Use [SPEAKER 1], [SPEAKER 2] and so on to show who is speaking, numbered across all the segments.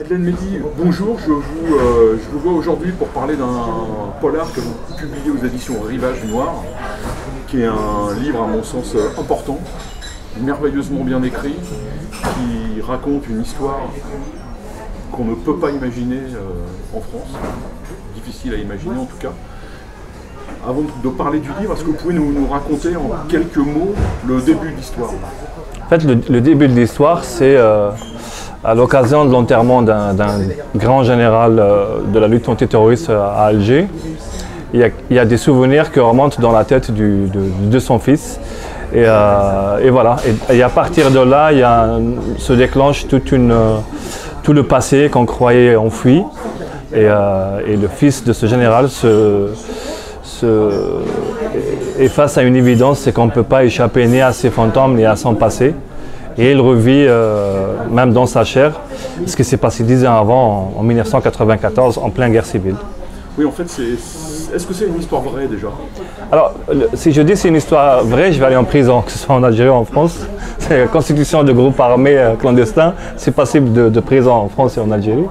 [SPEAKER 1] Adelaine Mehdi, bonjour, je vous vois aujourd'hui pour parler d'un polar que vous publiez aux éditions Rivage Noir, qui est un livre à mon sens important, merveilleusement bien écrit, qui raconte une histoire qu'on ne peut pas imaginer en France, difficile à imaginer en tout cas. Avant de parler du livre, est-ce que vous pouvez nous raconter en quelques mots le début de l'histoire?
[SPEAKER 2] En fait, le début de l'histoire, c'est à l'occasion de l'enterrement d'un grand général de la lutte antiterroriste à Alger. Il y a des souvenirs qui remontent dans la tête de son fils. Et voilà. Et à partir de là, se déclenche tout le passé qu'on croyait enfoui. Et le fils de ce général est face à une évidence, c'est qu'on ne peut pas échapper ni à ses fantômes ni à son passé. Et il revit, même dans sa chair, ce qui s'est passé 10 ans avant, en 1994, en pleine guerre civile.
[SPEAKER 1] Oui, en fait, est-ce que c'est une histoire vraie déjà?
[SPEAKER 2] Alors, si je dis c'est une histoire vraie, je vais aller en prison, que ce soit en Algérie ou en France. C'est la constitution de groupes armés clandestins, c'est passible de prison en France et en Algérie.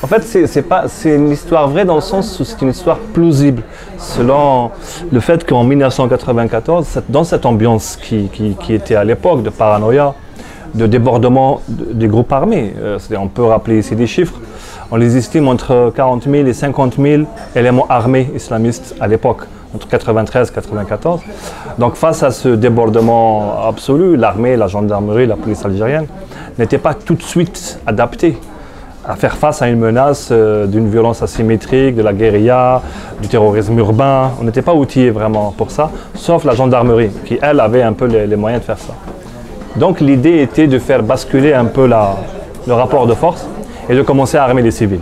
[SPEAKER 2] En fait, c'est une histoire vraie dans le sens où c'est une histoire plausible, selon le fait qu'en 1994, dans cette ambiance qui était à l'époque de paranoïa, de débordement des groupes armés, on peut rappeler ici des chiffres, on les estime entre 40 000 et 50 000 éléments armés islamistes à l'époque, entre 93 et 94. Donc face à ce débordement absolu, l'armée, la gendarmerie, la police algérienne n'étaient pas tout de suite adaptées à faire face à une menace d'une violence asymétrique, de la guérilla, du terrorisme urbain. On n'était pas outillés vraiment pour ça, sauf la gendarmerie, qui elle avait un peu les moyens de faire ça. Donc l'idée était de faire basculer un peu le rapport de force et de commencer à armer les civils,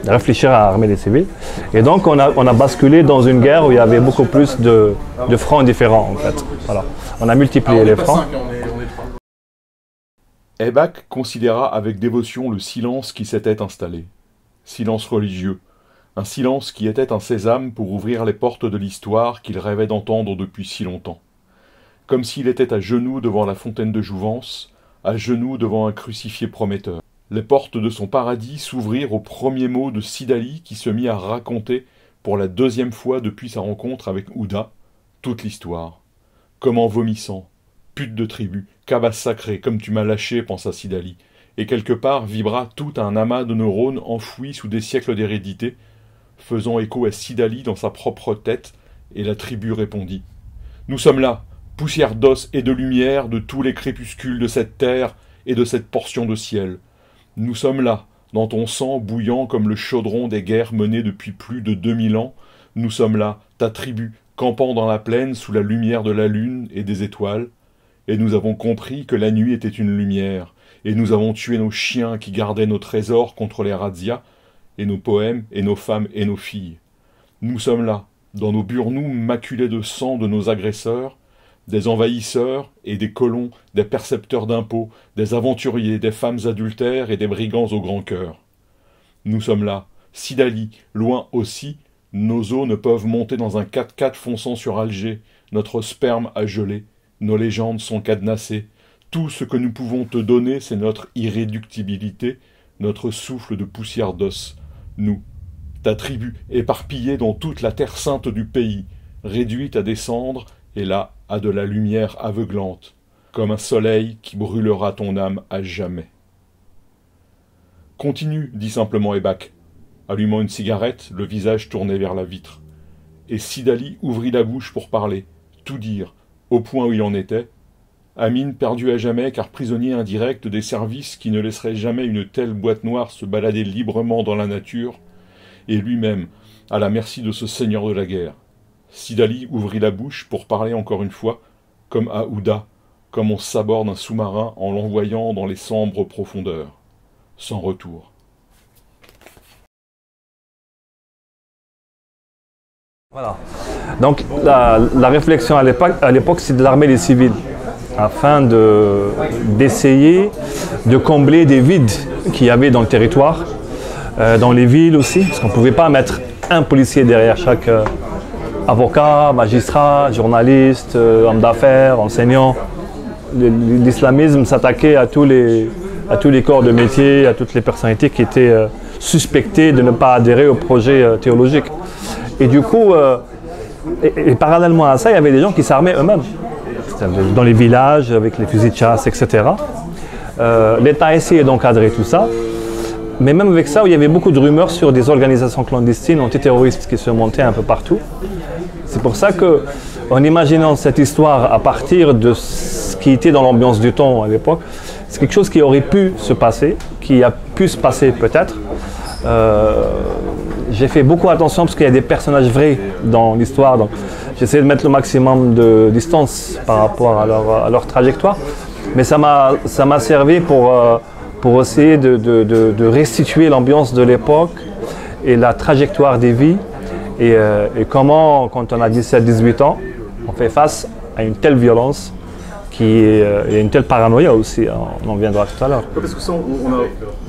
[SPEAKER 2] de réfléchir à armer les civils. Et donc on a basculé dans une guerre où il y avait beaucoup plus de fronts différents en fait. Voilà. On a multiplié les fronts.
[SPEAKER 1] Ebak considéra avec dévotion le silence qui s'était installé. Silence religieux. Un silence qui était un sésame pour ouvrir les portes de l'histoire qu'il rêvait d'entendre depuis si longtemps. Comme s'il était à genoux devant la fontaine de jouvence, à genoux devant un crucifié prometteur. Les portes de son paradis s'ouvrirent aux premiers mots de Sidali qui se mit à raconter, pour la deuxième fois depuis sa rencontre avec Ouda, toute l'histoire. Comme en vomissant. Pute de tribu, cabas sacré, comme tu m'as lâché, pensa Sidali, et quelque part vibra tout un amas de neurones enfouis sous des siècles d'hérédité, faisant écho à Sidali dans sa propre tête, et la tribu répondit. Nous sommes là, poussière d'os et de lumière de tous les crépuscules de cette terre et de cette portion de ciel. Nous sommes là, dans ton sang bouillant comme le chaudron des guerres menées depuis plus de 2000 ans. Nous sommes là, ta tribu, campant dans la plaine sous la lumière de la lune et des étoiles. Et nous avons compris que la nuit était une lumière, et nous avons tué nos chiens qui gardaient nos trésors contre les razzias, et nos poèmes, et nos femmes, et nos filles. Nous sommes là, dans nos burnous maculés de sang de nos agresseurs, des envahisseurs et des colons, des percepteurs d'impôts, des aventuriers, des femmes adultères et des brigands au grand cœur. Nous sommes là, Sidali, loin aussi, nos os ne peuvent monter dans un 4x4 fonçant sur Alger, notre sperme a gelé, nos légendes sont cadenassées, tout ce que nous pouvons te donner, c'est notre irréductibilité, notre souffle de poussière d'os, nous, ta tribu, éparpillée dans toute la terre sainte du pays, réduite à des cendres, et là, à de la lumière aveuglante, comme un soleil qui brûlera ton âme à jamais. Continue, dit simplement Ebak, allumant une cigarette, le visage tourné vers la vitre. Et Sidali ouvrit la bouche pour parler, tout dire, au point où il en était. Amine perdu à jamais car prisonnier indirect des services qui ne laisseraient jamais une telle boîte noire se balader librement dans la nature, et lui-même, à la merci de ce seigneur de la guerre. Sidali ouvrit la bouche pour parler encore une fois, comme à Ouda, comme on s'aborde un sous-marin en l'envoyant dans les sombres profondeurs, sans retour.
[SPEAKER 2] Voilà. Donc la réflexion à l'époque, c'est de l'armer les civils, afin d'essayer de combler des vides qu'il y avait dans le territoire, dans les villes aussi, parce qu'on ne pouvait pas mettre un policier derrière chaque avocat, magistrat, journaliste, homme d'affaires, enseignant. L'islamisme s'attaquait à tous les à tous les corps de métier, à toutes les personnalités qui étaient suspectées de ne pas adhérer au projet théologique. Et du coup, et parallèlement à ça, il y avait des gens qui s'armaient eux-mêmes, dans les villages, avec les fusils de chasse, etc. L'État a essayé d'encadrer tout ça, mais même avec ça, il y avait beaucoup de rumeurs sur des organisations clandestines antiterroristes qui se montaient un peu partout. C'est pour ça que, en imaginant cette histoire à partir de ce qui était dans l'ambiance du temps à l'époque, c'est quelque chose qui aurait pu se passer, qui a pu se passer peut-être. J'ai fait beaucoup attention parce qu'il y a des personnages vrais dans l'histoire, donc j'essaie de mettre le maximum de distance par rapport à leur trajectoire. Mais ça m'a servi pour essayer de restituer l'ambiance de l'époque et la trajectoire des vies et comment, quand on a 17-18 ans, on fait face à une telle violence et une telle paranoïa aussi, on en viendra tout à l'heure.
[SPEAKER 1] Parce que ça, on a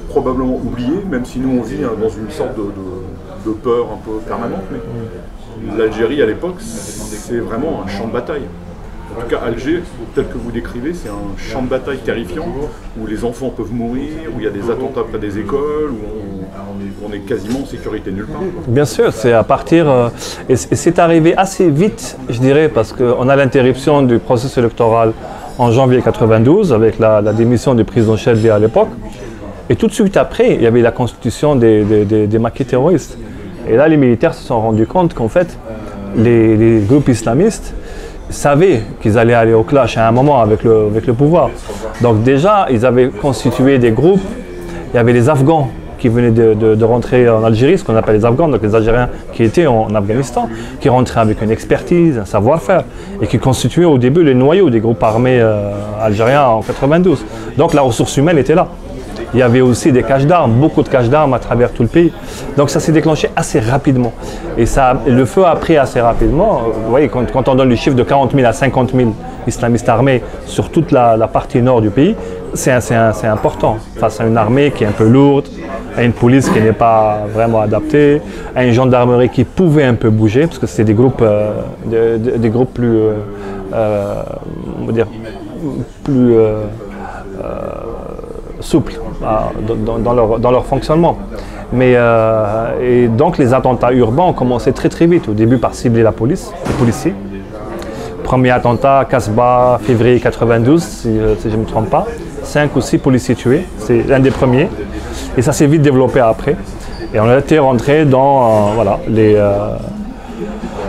[SPEAKER 1] probablement oublié, même si nous on vit dans une sorte de peur un peu permanente, mais l'Algérie à l'époque, c'est vraiment un champ de bataille. En tout cas, Alger, tel que vous décrivez, c'est un champ de bataille terrifiant, où les enfants peuvent mourir, où il y a des attentats près des écoles, où on est quasiment en sécurité nulle part.
[SPEAKER 2] Bien sûr, c'est à partir... et c'est arrivé assez vite, je dirais, parce qu'on a l'interruption du processus électoral en janvier 92, avec la démission du président Chedli à l'époque. Et tout de suite après, il y avait la constitution des maquis terroristes. Et là, les militaires se sont rendus compte qu'en fait, les groupes islamistes savaient qu'ils allaient aller au clash à un moment avec le pouvoir. Donc déjà, ils avaient constitué des groupes. Il y avait les Afghans qui venaient de rentrer en Algérie, ce qu'on appelle les Afghans, donc les Algériens qui étaient en Afghanistan, qui rentraient avec une expertise, un savoir-faire, et qui constituaient au début les noyaux des groupes armés algériens en 92. Donc la ressource humaine était là. Il y avait aussi des caches d'armes, beaucoup de caches d'armes à travers tout le pays. Donc ça s'est déclenché assez rapidement. Et le feu a pris assez rapidement. Vous voyez, quand on donne le chiffre de 40 000 à 50 000 islamistes armés sur toute la partie nord du pays, c'est important. Face à une armée qui est un peu lourde, à une police qui n'est pas vraiment adaptée, à une gendarmerie qui pouvait un peu bouger, parce que c'était des groupes plus, on va dire, plus souples dans leur fonctionnement. Et donc les attentats urbains ont commencé très très vite, au début par cibler la police, les policiers. Premier attentat, Casbah, février 92, si je ne me trompe pas. 5 ou 6 policiers tués, c'est l'un des premiers. Et ça s'est vite développé après. Et on a été rentré dans les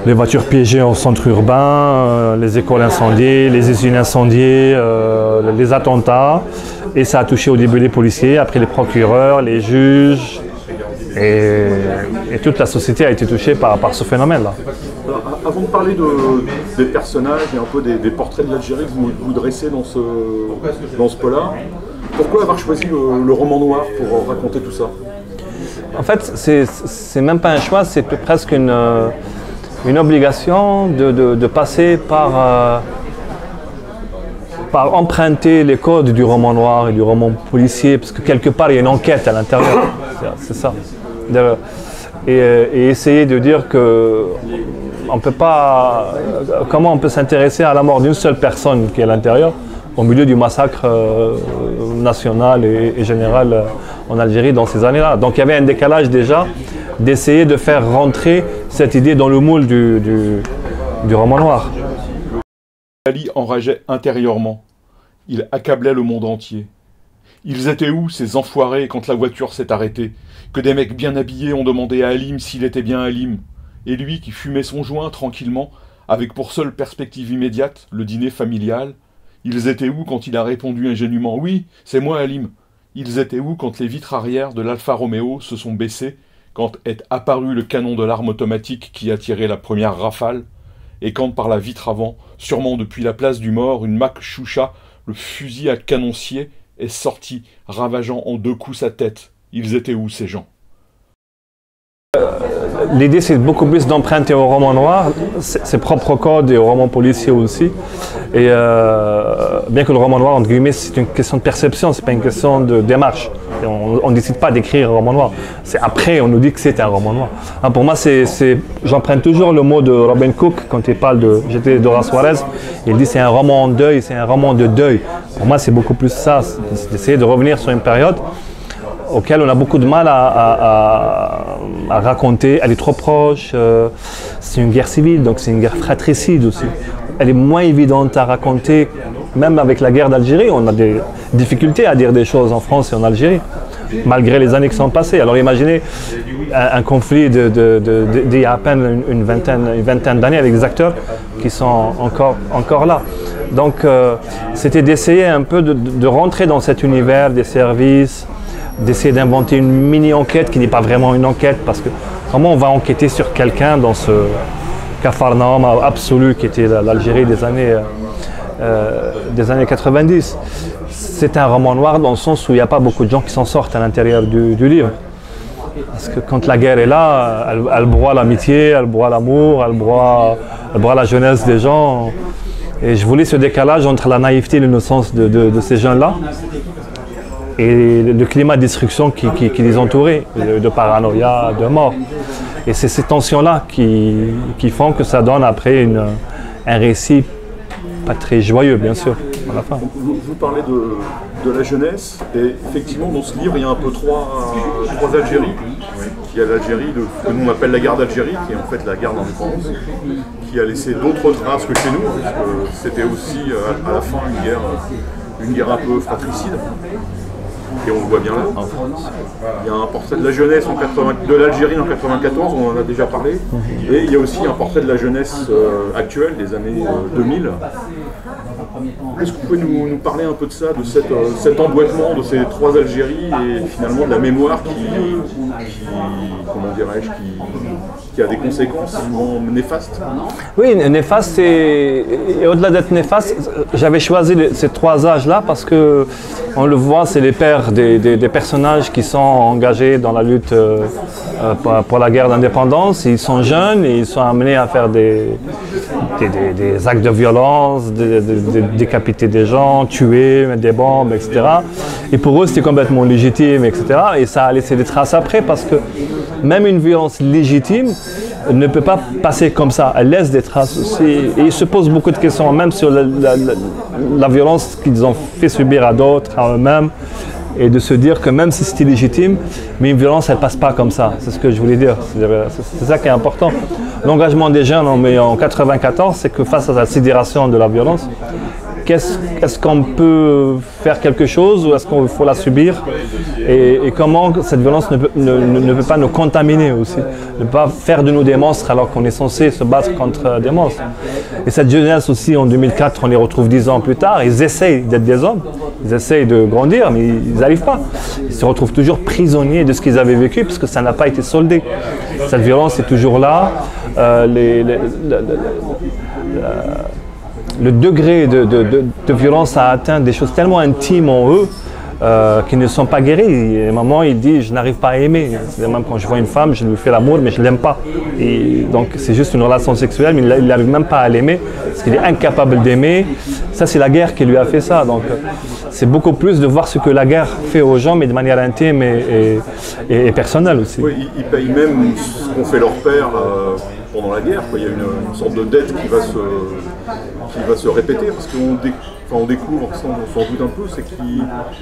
[SPEAKER 2] voitures piégées en centre urbain, les écoles incendiées, les usines incendiées, les attentats. Et ça a touché au début les policiers, après les procureurs, les juges. Et toute la société a été touchée par ce phénomène-là.
[SPEAKER 1] Avant de parler des personnages et un peu des portraits de l'Algérie que vous dressez dans ce polar, pourquoi avoir choisi le roman noir pour raconter tout ça?
[SPEAKER 2] En fait, c'est même pas un choix, c'est presque une obligation de passer par emprunter les codes du roman noir et du roman policier, parce que quelque part il y a une enquête à l'intérieur, c'est ça. Et essayer de dire que on peut pas, comment on peut s'intéresser à la mort d'une seule personne qui est à l'intérieur au milieu du massacre national et général en Algérie dans ces années-là. Donc il y avait un décalage déjà d'essayer de faire rentrer cette idée dans le moule du roman noir.
[SPEAKER 1] Ali enrageait intérieurement. Il accablait le monde entier. Ils étaient où, ces enfoirés, quand la voiture s'est arrêtée? Que des mecs bien habillés ont demandé à Halim s'il était bien Halim. Et lui qui fumait son joint tranquillement, avec pour seule perspective immédiate le dîner familial. Ils étaient où quand il a répondu ingénument « Oui, c'est moi Halim ». Ils étaient où quand les vitres arrière de l'Alfa Romeo se sont baissées, quand est apparu le canon de l'arme automatique qui a tiré la première rafale, et quand par la vitre avant, sûrement depuis la place du mort, une Mac Choucha, le fusil à canoncier, est sorti, ravageant en 2 coups sa tête. Ils étaient où, ces gens?
[SPEAKER 2] l'idée c'est beaucoup plus d'emprunter au roman noir ses propres codes et au roman policier aussi. Et bien que le roman noir, entre guillemets, c'est une question de perception, c'est pas une question de démarche. Et on ne décide pas d'écrire un roman noir. C'est après, on nous dit que c'est un roman noir. Hein, pour moi, j'emprunte toujours le mot de Robin Cook quand il parle de J'étais Dora Suarez. Il dit c'est un roman en deuil, c'est un roman de deuil. Pour moi, c'est beaucoup plus ça, c'est d'essayer de revenir sur une période auquel on a beaucoup de mal à raconter. Elle est trop proche, c'est une guerre civile, donc c'est une guerre fratricide aussi. Elle est moins évidente à raconter, même avec la guerre d'Algérie. On a des difficultés à dire des choses en France et en Algérie, malgré les années qui sont passées. Alors imaginez un conflit d'il y a à peine une vingtaine d'années avec des acteurs qui sont encore là. Donc c'était d'essayer un peu de rentrer dans cet univers des services, d'essayer d'inventer une mini-enquête qui n'est pas vraiment une enquête, parce que comment on va enquêter sur quelqu'un dans ce capharnaüm absolu qui était l'Algérie des années 90. C'est un roman noir dans le sens où il n'y a pas beaucoup de gens qui s'en sortent à l'intérieur du livre. Parce que quand la guerre est là, elle broie l'amitié, elle broie l'amour, elle broie la jeunesse des gens. Et je voulais ce décalage entre la naïveté et l'innocence de ces jeunes-là et le climat de destruction qui les entourait, de paranoïa, de mort. Et c'est ces tensions-là qui font que ça donne après un récit pas très joyeux, bien sûr, à la fin.
[SPEAKER 1] Vous parlez de la jeunesse, et effectivement, dans ce livre, il y a un peu trois Algéries. Il y a l'Algérie que nous on appelle la guerre d'Algérie, qui est en fait la guerre d'indépendance, qui a laissé d'autres traces que chez nous, parce que c'était aussi à la fin une guerre un peu fratricide. Et on le voit bien là. Il y a un portrait de la jeunesse de l'Algérie en 94, on en a déjà parlé. Et il y a aussi un portrait de la jeunesse actuelle des années 2000. Est-ce que vous pouvez nous parler un peu de ça, de cet emboîtement de ces trois Algéries et finalement de la mémoire comment dirais-je, qui a des conséquences souvent néfastes?
[SPEAKER 2] Oui, néfaste, et au-delà d'être néfaste, j'avais choisi ces trois âges-là parce que on le voit, c'est les pères des personnages qui sont engagés dans la lutte pour la guerre d'indépendance. Ils sont jeunes et ils sont amenés à faire des actes de violence, décapiter des gens, tuer, mettre des bombes, etc. Et pour eux, c'était complètement légitime, etc. Et ça a laissé des traces après parce que même une violence légitime ne peut pas passer comme ça. Elle laisse des traces aussi. Et ils se posent beaucoup de questions, même sur la violence qu'ils ont fait subir à d'autres, à eux-mêmes. Et de se dire que même si c'était légitime, mais une violence, elle ne passe pas comme ça. C'est ce que je voulais dire. C'est ça qui est important. L'engagement des jeunes en 1994, c'est que face à la sidération de la violence, est-ce qu'on peut faire quelque chose ou est-ce qu'il faut la subir et comment cette violence ne peut pas nous contaminer aussi, ne pas faire de nous des monstres alors qu'on est censé se battre contre des monstres. Et cette jeunesse aussi, en 2004, on les retrouve 10 ans plus tard, ils essayent d'être des hommes, ils essayent de grandir, mais ils n'arrivent pas. Ils se retrouvent toujours prisonniers de ce qu'ils avaient vécu parce que ça n'a pas été soldé. Cette violence est toujours là. Le degré de violence a atteint des choses tellement intimes en eux qui ne sont pas guéris. Et à un moment, il dit « je n'arrive pas à aimer ». Même quand je vois une femme, je lui fais l'amour, mais je ne l'aime pas. Et donc c'est juste une relation sexuelle, mais il n'arrive même pas à l'aimer, parce qu'il est incapable d'aimer. Ça, c'est la guerre qui lui a fait ça. Donc c'est beaucoup plus de voir ce que la guerre fait aux gens, mais de manière intime et personnelle aussi.
[SPEAKER 1] Oui, ils payent même ce qu'ont fait leurs pères pendant la guerre. Il y a une sorte de dette qui va se répéter, parce qu'on découvre, on s'en doute un peu, c'est que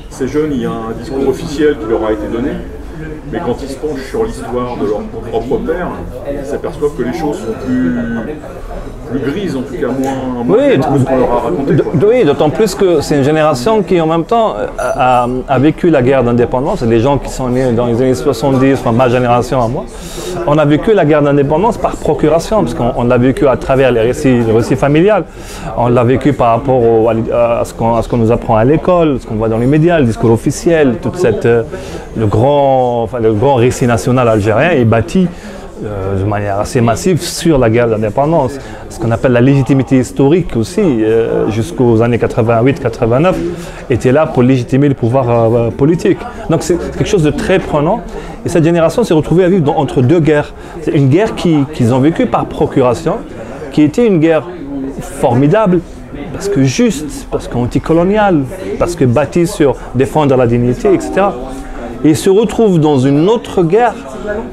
[SPEAKER 1] ces jeunes, il y a un discours officiel qui leur a été donné, mais quand ils se penchent sur l'histoire de leur propre père, ils s'aperçoivent que les choses sont plus grises, en tout cas moins
[SPEAKER 2] oui,
[SPEAKER 1] qu'on leur a raconté.
[SPEAKER 2] Oui, d'autant plus que c'est une génération qui en même temps a vécu la guerre d'indépendance. Les gens qui sont nés dans les années 70, enfin ma génération à moi, on a vécu la guerre d'indépendance par procuration, parce qu'on l'a vécu à travers le récit familial. On l'a vécu par rapport à ce qu'on nous apprend à l'école, ce qu'on voit dans les médias, le discours officiel, le grand récit national algérien est bâti de manière assez massive sur la guerre d'indépendance. Ce qu'on appelle la légitimité historique aussi, jusqu'aux années 88-89, était là pour légitimer le pouvoir politique. Donc c'est quelque chose de très prenant Et cette génération s'est retrouvée à vivre entre deux guerres. C'est une guerre qu'ils ont vécue par procuration, qui était une guerre formidable, parce que juste, parce qu'anticoloniale, parce que bâtie sur défendre la dignité, etc. Et ils se retrouvent dans une autre guerre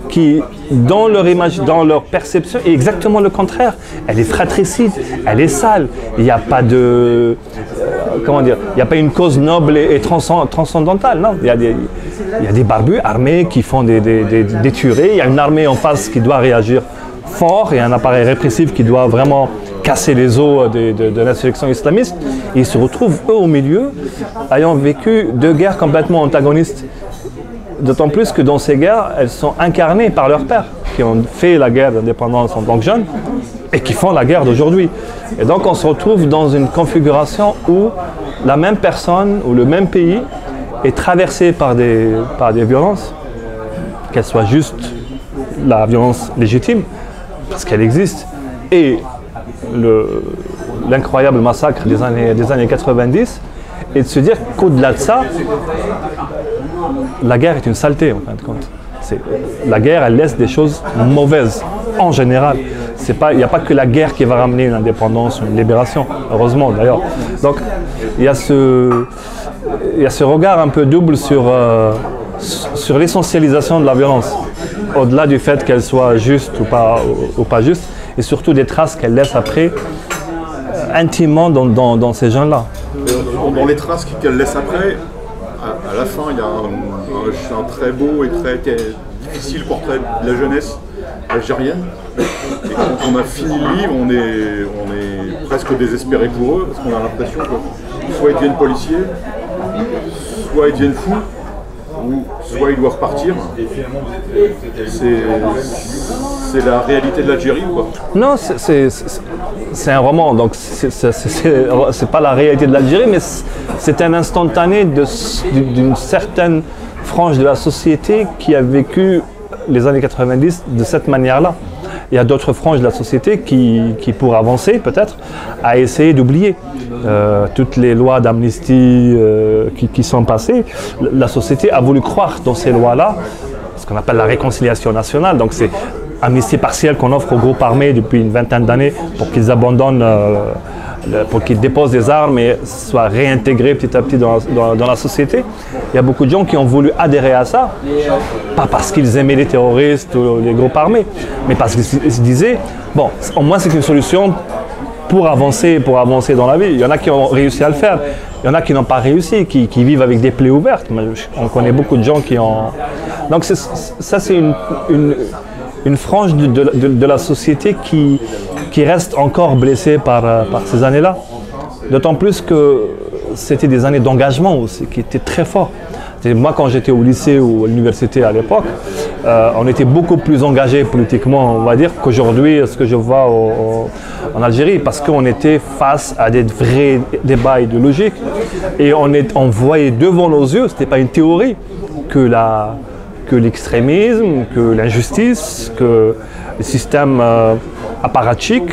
[SPEAKER 2] qui, dans leur image, dans leur perception, est exactement le contraire. Elle est fratricide, elle est sale. Il n'y a pas de... comment dire? Il n'y a pas une cause noble et transcendantale, non. Il y a des barbus armés qui font des tueries. Il y a une armée en face qui doit réagir fort et un appareil répressif qui doit vraiment casser les os de l'insurrection islamiste. Et ils se retrouvent, eux, au milieu, ayant vécu deux guerres complètement antagonistes. D'autant plus que dans ces guerres, elles sont incarnées par leurs pères, qui ont fait la guerre d'indépendance en tant que jeunes, et qui font la guerre d'aujourd'hui. Et donc on se retrouve dans une configuration où la même personne, ou le même pays, est traversé par des violences, qu'elles soient juste la violence légitime, parce qu'elle existe, et l'incroyable massacre des années 90, et de se dire qu'au-delà de ça, la guerre est une saleté en fin de compte. La guerre, elle laisse des choses mauvaises, en général. Il n'y a pas que la guerre qui va ramener une indépendance, une libération, heureusement d'ailleurs. Donc il y a ce regard un peu double sur l'essentialisation de la violence, au-delà du fait qu'elle soit juste ou pas juste, et surtout des traces qu'elle laisse après intimement dans ces gens-là.
[SPEAKER 3] Dans les traces qu'elle laisse après, à la fin, il y a un très beau et très difficile portrait de la jeunesse algérienne. Et quand on a fini le livre, on est presque désespéré pour eux, parce qu'on a l'impression que soit ils deviennent policiers, soit ils deviennent fous, ou soit ils doivent partir. C'est la réalité de l'Algérie ou quoi?
[SPEAKER 2] Non, c'est un roman, donc c'est pas la réalité de l'Algérie, mais c'est un instantané d'une certaine frange de la société qui a vécu les années 90 de cette manière-là. Il y a d'autres franges de la société qui pour avancer peut-être, a essayé d'oublier toutes les lois d'amnistie qui sont passées. La société a voulu croire dans ces lois-là, ce qu'on appelle la réconciliation nationale. Donc c'est amnistie partielle qu'on offre aux groupes armés depuis une vingtaine d'années pour qu'ils abandonnent, pour qu'ils déposent des armes et soient réintégrés petit à petit dans la société. Il y a beaucoup de gens qui ont voulu adhérer à ça, pas parce qu'ils aimaient les terroristes ou les groupes armés, mais parce qu'ils se disaient, bon, au moins c'est une solution pour avancer dans la vie. Il y en a qui ont réussi à le faire, il y en a qui n'ont pas réussi, qui vivent avec des plaies ouvertes. On connaît beaucoup de gens qui ont... Donc ça c'est une frange de la société qui reste encore blessée par ces années-là. D'autant plus que c'était des années d'engagement aussi, qui étaient très forts. Moi, quand j'étais au lycée ou à l'université à l'époque, on était beaucoup plus engagés politiquement, on va dire, qu'aujourd'hui, ce que je vois en Algérie, parce qu'on était face à des vrais débats idéologiques et on voyait devant nos yeux, ce n'était pas une théorie, que l'extrémisme, que l'injustice, que le système apparatchik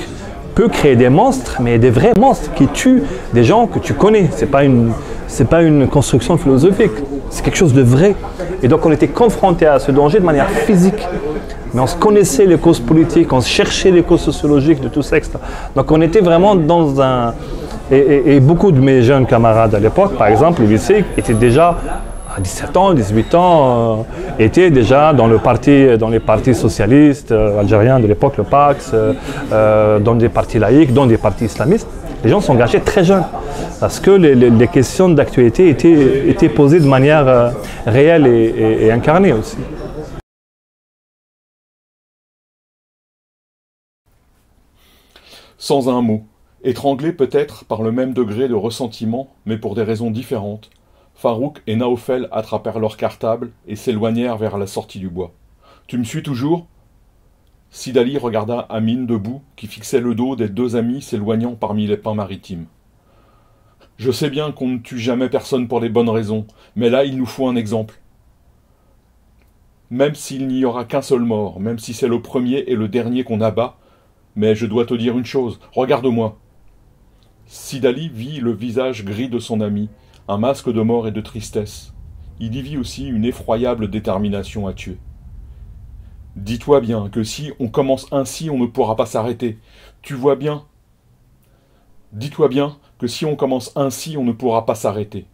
[SPEAKER 2] peut créer des monstres, mais des vrais monstres qui tuent des gens que tu connais. C'est pas une construction philosophique, c'est quelque chose de vrai. Et donc on était confrontés à ce danger de manière physique. Mais on se connaissait les causes politiques, on cherchait les causes sociologiques de tout ça, etc. Donc on était vraiment dans un... Et beaucoup de mes jeunes camarades à l'époque, par exemple, au lycée, étaient déjà à 17 ans, 18 ans, étaient déjà dans les partis socialistes algériens de l'époque, le PAX, dans des partis laïcs, dans des partis islamistes. Les gens s'engageaient très jeunes, parce que les questions d'actualité étaient posées de manière réelle et incarnée aussi.
[SPEAKER 1] Sans un mot, étranglés peut-être par le même degré de ressentiment, mais pour des raisons différentes, Farouk et Naofel attrapèrent leur cartable et s'éloignèrent vers la sortie du bois. « Tu me suis toujours ?» Sidali regarda Amine debout, qui fixait le dos des deux amis s'éloignant parmi les pins maritimes. « Je sais bien qu'on ne tue jamais personne pour les bonnes raisons, mais là il nous faut un exemple. Même s'il n'y aura qu'un seul mort, même si c'est le premier et le dernier qu'on abat, mais je dois te dire une chose, regarde-moi. » Sidali vit le visage gris de son ami, un masque de mort et de tristesse. il y vit aussi une effroyable détermination à tuer. Dis-toi bien que si on commence ainsi, on ne pourra pas s'arrêter. Tu vois bien? Dis-toi bien que si on commence ainsi, on ne pourra pas s'arrêter.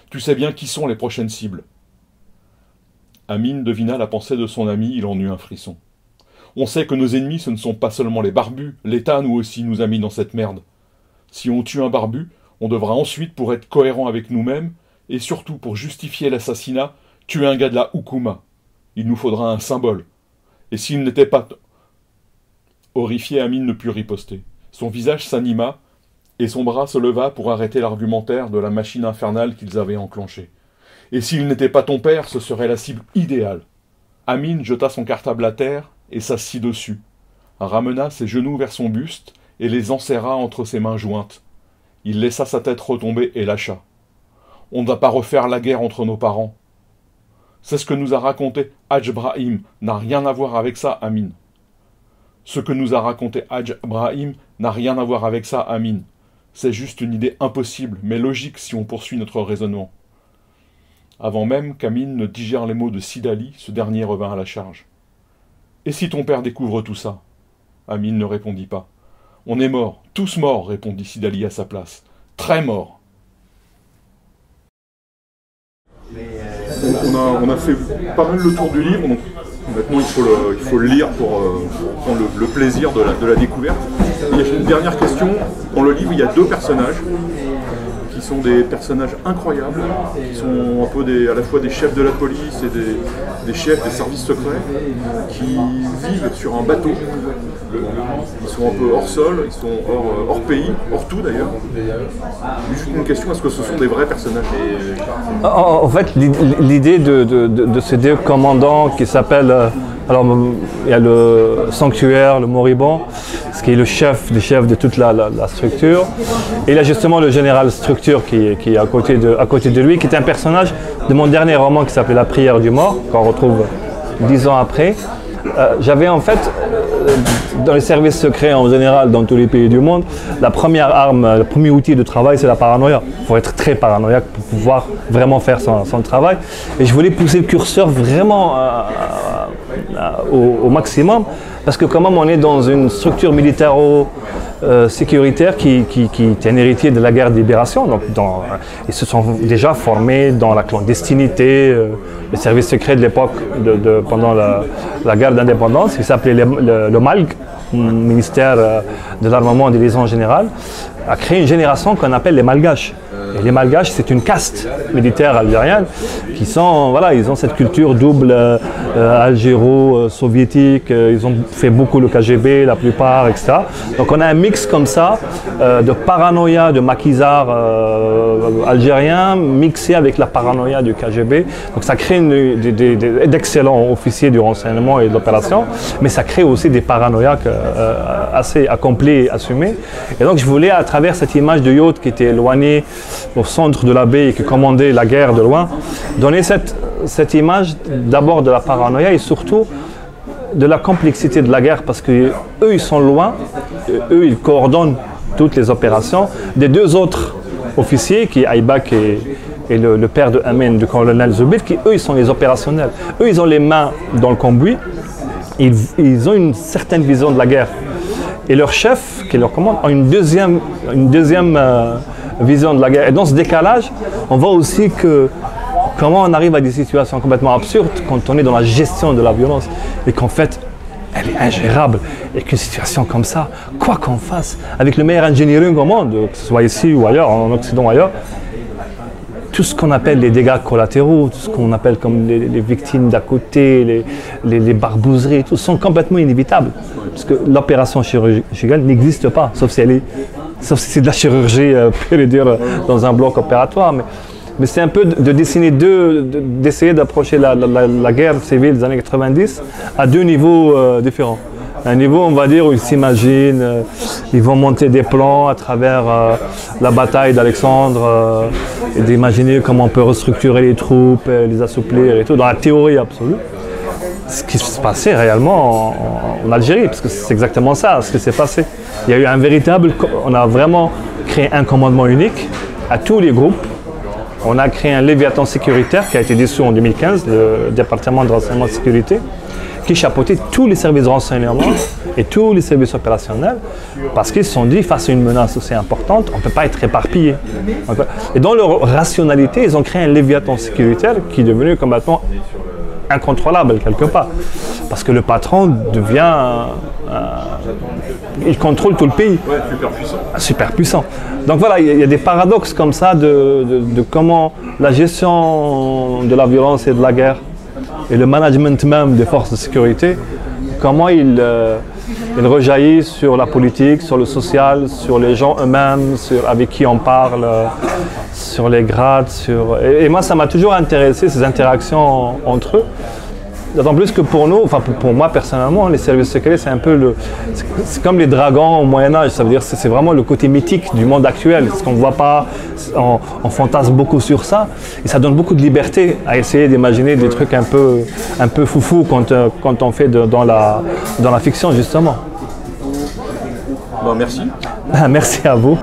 [SPEAKER 1] Tu sais bien qui sont les prochaines cibles. Amin devina la pensée de son ami, il en eut un frisson. On sait que nos ennemis, ce ne sont pas seulement les barbus, l'État, nous aussi, nous a mis dans cette merde. Si on tue un barbu, on devra ensuite, pour être cohérent avec nous-mêmes, et surtout pour justifier l'assassinat, tuer un gars de la Houkouma. Il nous faudra un symbole. Et s'il n'était pas... Horrifié, Amin ne put riposter. Son visage s'anima, et son bras se leva pour arrêter l'argumentaire de la machine infernale qu'ils avaient enclenchée. Et s'il n'était pas ton père, ce serait la cible idéale. Amin jeta son cartable à terre et s'assit dessus, ramena ses genoux vers son buste et les enserra entre ses mains jointes. Il laissa sa tête retomber et lâcha. On ne va pas refaire la guerre entre nos parents. C'est ce que nous a raconté Hadj Brahim, n'a rien à voir avec ça, Amin. Ce que nous a raconté Hadj Brahim n'a rien à voir avec ça, Amin. C'est juste une idée impossible, mais logique si on poursuit notre raisonnement. Avant même qu'Amin ne digère les mots de Sid Ali, ce dernier revint à la charge. « Et si ton père découvre tout ça ?» Amin ne répondit pas. « On est morts, tous morts, répondit Sid Ali à sa place. Très morts. »
[SPEAKER 3] On a fait pas mal le tour du livre, donc maintenant il faut le lire pour prendre le plaisir de la découverte. Il y a une dernière question. Dans le livre, il y a deux personnages qui sont des personnages incroyables, qui sont un peu à la fois des chefs de la police et des chefs des services secrets, qui vivent sur un bateau. Ils sont un peu hors sol, ils sont hors pays, hors tout d'ailleurs. Juste une question, est-ce que ce sont des vrais personnages?
[SPEAKER 2] En fait, l'idée de ces deux commandants qui s'appellent... alors, il y a le sanctuaire, le moribond, ce qui est le chef des chefs de toute la structure. Et il y a justement le général structure qui est à côté de lui, qui est un personnage de mon dernier roman qui s'appelait La prière du mort, qu'on retrouve 10 ans après. J'avais en fait, dans les services secrets en général, dans tous les pays du monde, la première arme, le premier outil de travail, c'est la paranoïa. Il faut être très paranoïaque pour pouvoir vraiment faire son travail. Et je voulais pousser le curseur vraiment au maximum, parce que quand même on est dans une structure militaro-sécuritaire qui est un héritier de la guerre de libération. Donc ils se sont déjà formés dans la clandestinité, les services secrets de l'époque, pendant la guerre d'indépendance, qui s'appelait le MALG, ministère de l'armement et des liaisons générales, a créé une génération qu'on appelle les Malgaches. Et les Malgaches, c'est une caste militaire algérienne qui sont, voilà, ils ont cette culture double algéro-soviétique, ils ont fait beaucoup le KGB, la plupart, etc. Donc on a un mix comme ça de paranoïa de maquisards algériens mixé avec la paranoïa du KGB. Donc ça crée d'excellents officiers du renseignement et de l'opération, mais ça crée aussi des paranoïaques assez accomplis et assumés. Et donc je voulais, à travers cette image de yacht qui était éloigné au centre de la baie et qui commandait la guerre de loin, donner cette image d'abord de la paranoïa et surtout de la complexité de la guerre, parce qu'eux ils sont loin, eux ils coordonnent toutes les opérations des deux autres officiers qui est Aybak et le père de Amin, du colonel Zubir, qui eux ils sont les opérationnels. Eux ils ont les mains dans le cambouis, ils ont une certaine vision de la guerre. Et leur chef, qui leur commande, a une deuxième vision de la guerre. Et dans ce décalage, on voit aussi comment on arrive à des situations complètement absurdes quand on est dans la gestion de la violence et qu'en fait, elle est ingérable. Et qu'une situation comme ça, quoi qu'on fasse, avec le meilleur engineering au monde, que ce soit ici ou ailleurs, en Occident ou ailleurs, tout ce qu'on appelle les dégâts collatéraux, tout ce qu'on appelle comme les victimes d'à côté, les barbouzeries, tout sont complètement inévitables. Parce que l'opération chirurgicale n'existe pas, sauf si c'est de la chirurgie pure et dure dans un bloc opératoire. Mais c'est un peu de dessiner d'essayer d'approcher la guerre civile des années 90 à deux niveaux différents. Un niveau, on va dire, où ils s'imaginent, ils vont monter des plans à travers la bataille d'Alexandre, et d'imaginer comment on peut restructurer les troupes, les assouplir et tout, dans la théorie absolue. Ce qui se passait réellement en Algérie, parce que c'est exactement ça, ce qui s'est passé. Il y a eu on a vraiment créé un commandement unique à tous les groupes, On a créé un Léviathan sécuritaire qui a été dissous en 2015, le département de renseignement et de sécurité, qui chapeautait tous les services de renseignement et tous les services opérationnels, parce qu'ils se sont dit, face à une menace aussi importante, on ne peut pas être éparpillé. Et dans leur rationalité, ils ont créé un Léviathan sécuritaire qui est devenu complètement incontrôlable quelque part. Parce que le patron devient... il contrôle tout le pays.
[SPEAKER 3] Ouais, super puissant.
[SPEAKER 2] Super puissant. Donc voilà, il y a des paradoxes comme ça de comment la gestion de la violence et de la guerre et le management même des forces de sécurité, comment il rejaillit sur la politique, sur le social, sur les gens eux-mêmes, avec qui on parle, sur les grades. Et moi, ça m'a toujours intéressé, ces interactions entre eux. D'autant plus que pour nous, enfin pour moi personnellement, les services secrets, c'est un peu c'est comme les dragons au Moyen-Âge. Ça veut dire c'est vraiment le côté mythique du monde actuel. Ce qu'on ne voit pas, on fantasme beaucoup sur ça. Et ça donne beaucoup de liberté à essayer d'imaginer des trucs un peu foufou quand on fait dans la fiction, justement.
[SPEAKER 3] Bon, merci.
[SPEAKER 2] Merci à vous.